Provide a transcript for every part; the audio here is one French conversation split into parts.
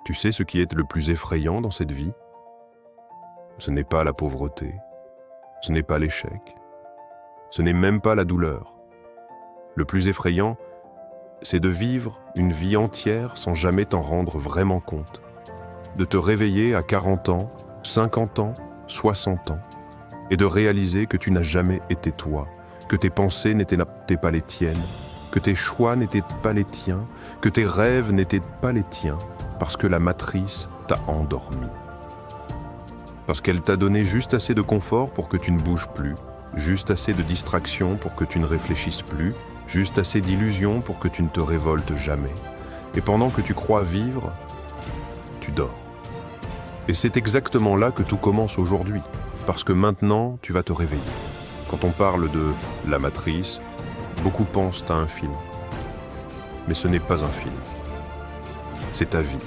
Tu sais ce qui est le plus effrayant dans cette vie? Ce n'est pas la pauvreté, ce n'est pas l'échec, ce n'est même pas la douleur. Le plus effrayant, c'est de vivre une vie entière sans jamais t'en rendre vraiment compte. De te réveiller à 40 ans, 50 ans, 60 ans, et de réaliser que tu n'as jamais été toi, que tes pensées n'étaient pas les tiennes, que tes choix n'étaient pas les tiens, que tes rêves n'étaient pas les tiens, parce que la matrice t'a endormi. Parce qu'elle t'a donné juste assez de confort pour que tu ne bouges plus, juste assez de distraction pour que tu ne réfléchisses plus, juste assez d'illusions pour que tu ne te révoltes jamais. Et pendant que tu crois vivre, tu dors. Et c'est exactement là que tout commence aujourd'hui, parce que maintenant, tu vas te réveiller. Quand on parle de la matrice, beaucoup pensent à un film. Mais ce n'est pas un film. C'est ta vie.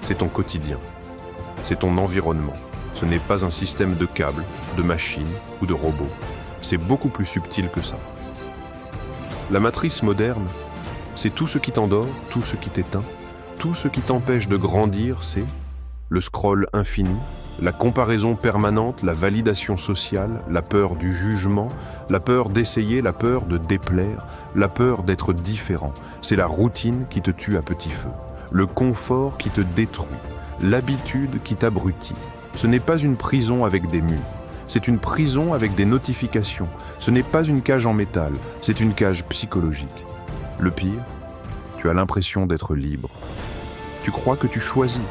C'est ton quotidien. C'est ton environnement. Ce n'est pas un système de câbles, de machines ou de robots. C'est beaucoup plus subtil que ça. La matrice moderne, c'est tout ce qui t'endort, tout ce qui t'éteint, tout ce qui t'empêche de grandir, c'est le scroll infini, la comparaison permanente, la validation sociale, la peur du jugement, la peur d'essayer, la peur de déplaire, la peur d'être différent. C'est la routine qui te tue à petit feu, le confort qui te détruit, l'habitude qui t'abrutit. Ce n'est pas une prison avec des murs, c'est une prison avec des notifications. Ce n'est pas une cage en métal, c'est une cage psychologique. Le pire, tu as l'impression d'être libre. Tu crois que tu choisis,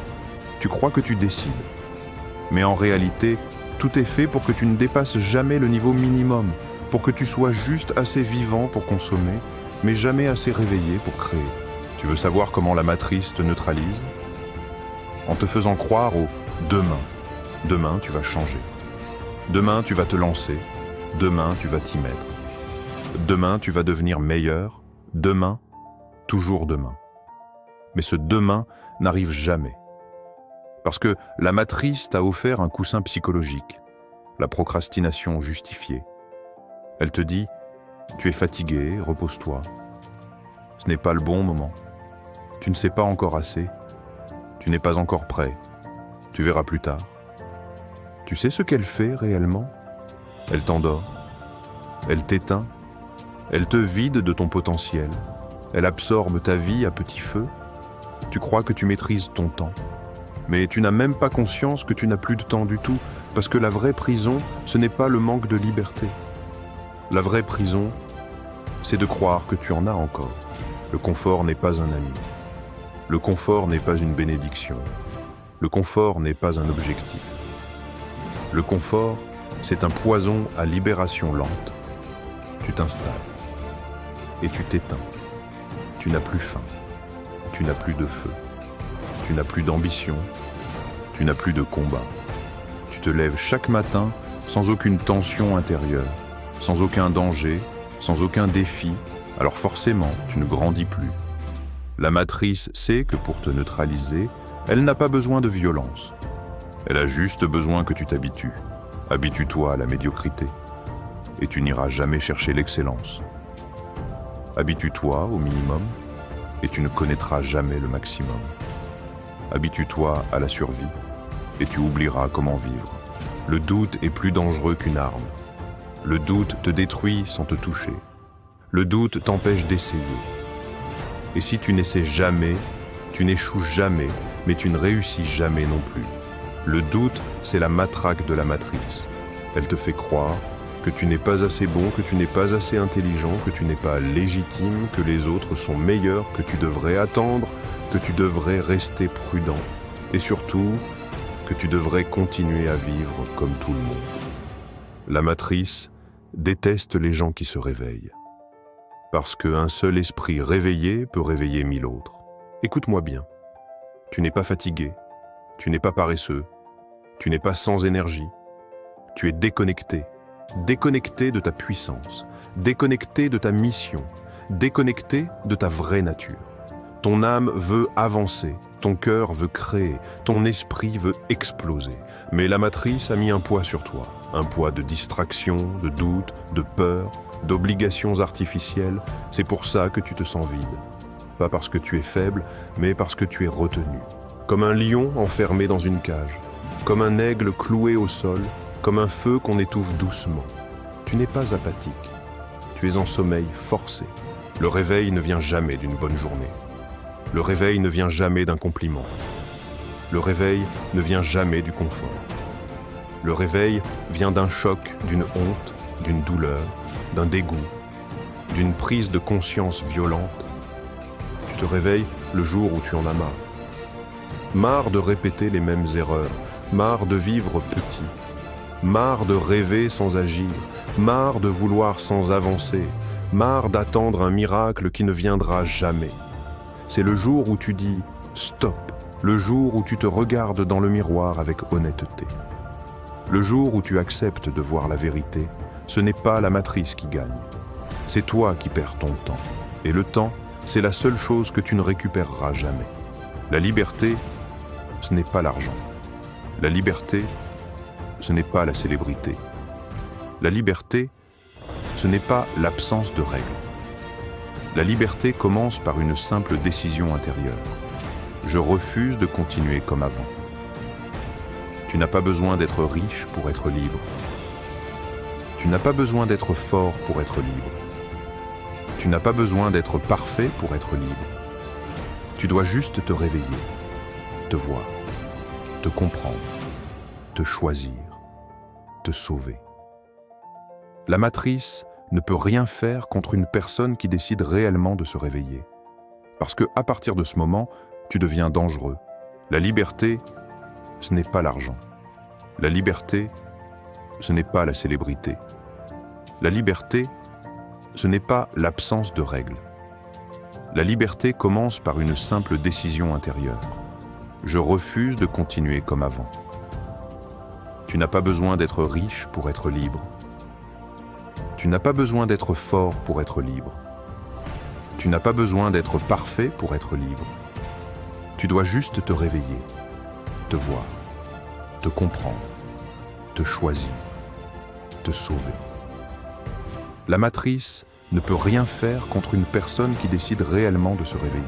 tu crois que tu décides. Mais en réalité, tout est fait pour que tu ne dépasses jamais le niveau minimum, pour que tu sois juste assez vivant pour consommer, mais jamais assez réveillé pour créer. Tu veux savoir comment la matrice te neutralise? En te faisant croire au demain. Demain, tu vas changer. Demain, tu vas te lancer. Demain, tu vas t'y mettre. Demain, tu vas devenir meilleur. Demain, toujours demain. Mais ce demain n'arrive jamais. Parce que la matrice t'a offert un coussin psychologique, la procrastination justifiée. Elle te dit, tu es fatigué, repose-toi. Ce n'est pas le bon moment. Tu ne sais pas encore assez. Tu n'es pas encore prêt. Tu verras plus tard. Tu sais ce qu'elle fait réellement? Elle t'endort. Elle t'éteint. Elle te vide de ton potentiel. Elle absorbe ta vie à petit feu. Tu crois que tu maîtrises ton temps. Mais tu n'as même pas conscience que tu n'as plus de temps du tout, parce que la vraie prison, ce n'est pas le manque de liberté. La vraie prison, c'est de croire que tu en as encore. Le confort n'est pas un ami. Le confort n'est pas une bénédiction. Le confort n'est pas un objectif. Le confort, c'est un poison à libération lente. Tu t'installes et tu t'éteins. Tu n'as plus faim. Tu n'as plus de feu. Tu n'as plus d'ambition. Tu n'as plus de combat. Tu te lèves chaque matin sans aucune tension intérieure, sans aucun danger, sans aucun défi. Alors forcément, tu ne grandis plus. La matrice sait que pour te neutraliser, elle n'a pas besoin de violence. Elle a juste besoin que tu t'habitues. Habitue-toi à la médiocrité. Et tu n'iras jamais chercher l'excellence. Habitue-toi au minimum. Et tu ne connaîtras jamais le maximum. Habitue-toi à la survie. Et tu oublieras comment vivre. Le doute est plus dangereux qu'une arme. Le doute te détruit sans te toucher. Le doute t'empêche d'essayer. Et si tu n'essaies jamais, tu n'échoues jamais, mais tu ne réussis jamais non plus. Le doute, c'est la matraque de la matrice. Elle te fait croire que tu n'es pas assez bon, que tu n'es pas assez intelligent, que tu n'es pas légitime, que les autres sont meilleurs, que tu devrais attendre, que tu devrais rester prudent. Et surtout, que tu devrais continuer à vivre comme tout le monde. La matrice déteste les gens qui se réveillent. Parce qu'un seul esprit réveillé peut réveiller 1000 autres. Écoute-moi bien. Tu n'es pas fatigué. Tu n'es pas paresseux. Tu n'es pas sans énergie. Tu es déconnecté. Déconnecté de ta puissance. Déconnecté de ta mission. Déconnecté de ta vraie nature. Ton âme veut avancer. Ton cœur veut créer. Ton esprit veut exploser. Mais la matrice a mis un poids sur toi. Un poids de distraction, de doute, de peur, d'obligations artificielles. C'est pour ça que tu te sens vide. Pas parce que tu es faible, mais parce que tu es retenu. comme un lion enfermé dans une cage, comme un aigle cloué au sol, comme un feu qu'on étouffe doucement. Tu n'es pas apathique, tu es en sommeil forcé. Le réveil ne vient jamais d'une bonne journée. Le réveil ne vient jamais d'un compliment. Le réveil ne vient jamais du confort. Le réveil vient d'un choc, d'une honte, d'une douleur, d'un dégoût, d'une prise de conscience violente. Tu te réveilles le jour où tu en as marre. Marre de répéter les mêmes erreurs, marre de vivre petit, marre de rêver sans agir, marre de vouloir sans avancer, marre d'attendre un miracle qui ne viendra jamais. C'est le jour où tu dis « stop », le jour où tu te regardes dans le miroir avec honnêteté. Le jour où tu acceptes de voir la vérité, ce n'est pas la matrice qui gagne. C'est toi qui perds ton temps. Et le temps, c'est la seule chose que tu ne récupéreras jamais. La liberté, ce n'est pas l'argent. La liberté, ce n'est pas la célébrité. La liberté, ce n'est pas l'absence de règles. La liberté commence par une simple décision intérieure. Je refuse de continuer comme avant. Tu n'as pas besoin d'être riche pour être libre. Tu n'as pas besoin d'être fort pour être libre. Tu n'as pas besoin d'être parfait pour être libre. Tu dois juste te réveiller, te voir, te comprendre, te choisir, te sauver. La matrice ne peut rien faire contre une personne qui décide réellement de se réveiller. Parce que, à partir de ce moment, tu deviens dangereux. La liberté, ce n'est pas l'argent. La liberté, ce n'est pas la célébrité. La liberté, ce n'est pas l'absence de règles. La liberté commence par une simple décision intérieure. Je refuse de continuer comme avant. Tu n'as pas besoin d'être riche pour être libre. Tu n'as pas besoin d'être fort pour être libre. Tu n'as pas besoin d'être parfait pour être libre. Tu dois juste te réveiller, te voir, te comprendre, te choisir, te sauver. La matrice ne peut rien faire contre une personne qui décide réellement de se réveiller.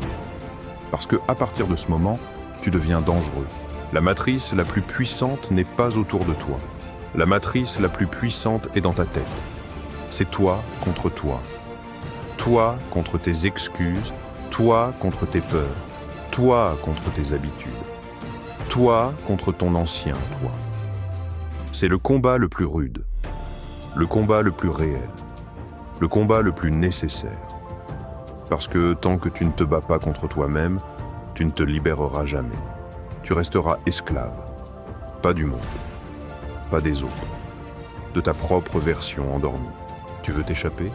Parce que, à partir de ce moment, tu deviens dangereux. La matrice la plus puissante n'est pas autour de toi. La matrice la plus puissante est dans ta tête. C'est toi contre toi. Toi contre tes excuses, toi contre tes peurs, toi contre tes habitudes, toi contre ton ancien toi. C'est le combat le plus rude, le combat le plus réel, le combat le plus nécessaire. Parce que tant que tu ne te bats pas contre toi-même, tu ne te libéreras jamais. Tu resteras esclave, pas du monde, pas des autres, de ta propre version endormie. Tu veux t'échapper?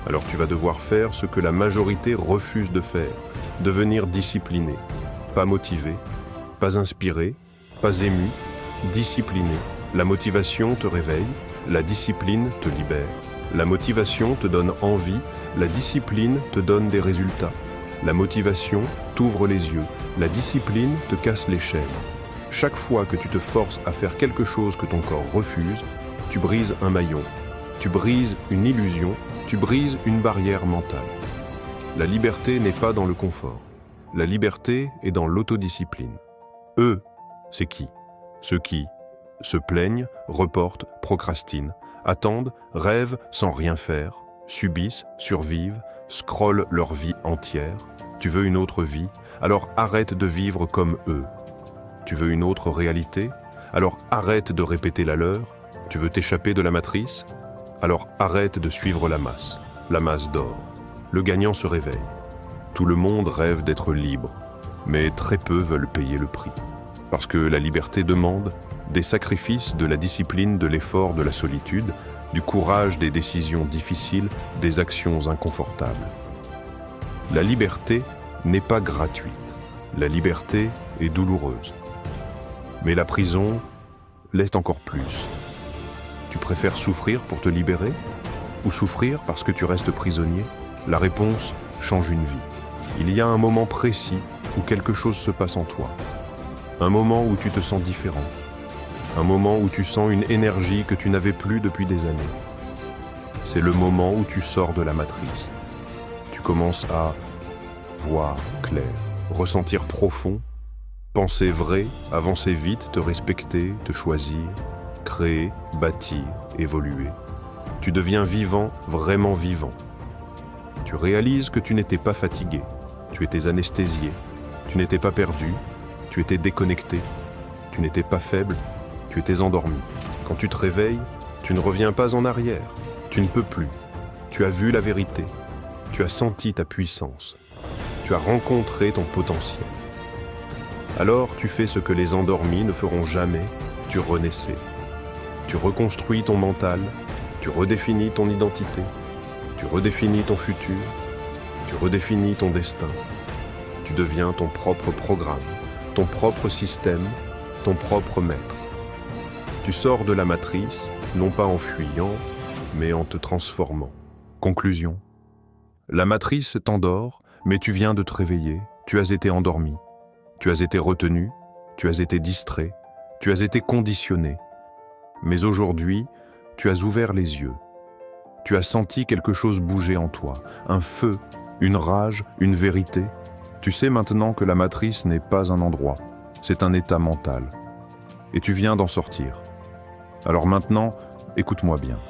Alors tu vas devoir faire ce que la majorité refuse de faire, devenir discipliné, pas motivé, pas inspiré, pas ému, discipliné. La motivation te réveille, la discipline te libère. La motivation te donne envie, la discipline te donne des résultats. La motivation t'ouvre les yeux, la discipline te casse les chaînes. Chaque fois que tu te forces à faire quelque chose que ton corps refuse, tu brises un maillon, tu brises une illusion, tu brises une barrière mentale. La liberté n'est pas dans le confort. La liberté est dans l'autodiscipline. Eux, c'est qui? Ceux qui se plaignent, reportent, procrastinent, attendent, rêvent sans rien faire, subissent, survivent, scrollent leur vie entière. Tu veux une autre vie? Alors arrête de vivre comme eux. Tu veux une autre réalité? Alors arrête de répéter la leur. Tu veux t'échapper de la matrice? Alors arrête de suivre la masse dort. Le gagnant se réveille. Tout le monde rêve d'être libre, mais très peu veulent payer le prix. Parce que la liberté demande des sacrifices, de la discipline, de l'effort, de la solitude, du courage des décisions difficiles, des actions inconfortables. La liberté n'est pas gratuite. La liberté est douloureuse. Mais la prison l'est encore plus. Tu préfères souffrir pour te libérer ou souffrir parce que tu restes prisonnier? La réponse change une vie. Il y a un moment précis où quelque chose se passe en toi. Un moment où tu te sens différent. Un moment où tu sens une énergie que tu n'avais plus depuis des années. C'est le moment où tu sors de la matrice. Tu commences à voir clair, ressentir profond Penser vrai, avancer vite, te respecter, te choisir, créer, bâtir, évoluer. Tu deviens vivant, vraiment vivant. Tu réalises que tu n'étais pas fatigué, tu étais anesthésié, tu n'étais pas perdu, tu étais déconnecté, tu n'étais pas faible, tu étais endormi. Quand tu te réveilles, tu ne reviens pas en arrière, tu ne peux plus. Tu as vu la vérité, tu as senti ta puissance, tu as rencontré ton potentiel. Alors tu fais ce que les endormis ne feront jamais, tu renaissais. Tu reconstruis ton mental, tu redéfinis ton identité, tu redéfinis ton futur, tu redéfinis ton destin. Tu deviens ton propre programme, ton propre système, ton propre maître. Tu sors de la matrice, non pas en fuyant, mais en te transformant. Conclusion. La matrice t'endort, mais tu viens de te réveiller, tu as été endormi. Tu as été retenu, tu as été distrait, tu as été conditionné. Mais aujourd'hui, tu as ouvert les yeux. Tu as senti quelque chose bouger en toi, un feu, une rage, une vérité. Tu sais maintenant que la matrice n'est pas un endroit, c'est un état mental. Et tu viens d'en sortir. Alors maintenant, écoute-moi bien.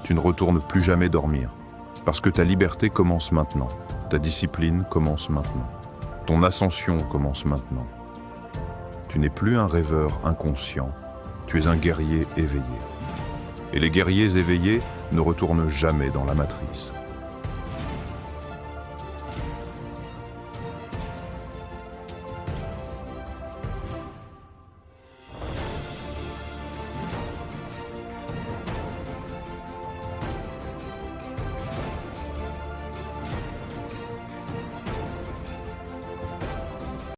Tu ne retournes plus jamais dormir, parce que ta liberté commence maintenant, ta discipline commence maintenant. Ton ascension commence maintenant. Tu n'es plus un rêveur inconscient, tu es un guerrier éveillé. Et les guerriers éveillés ne retournent jamais dans la matrice.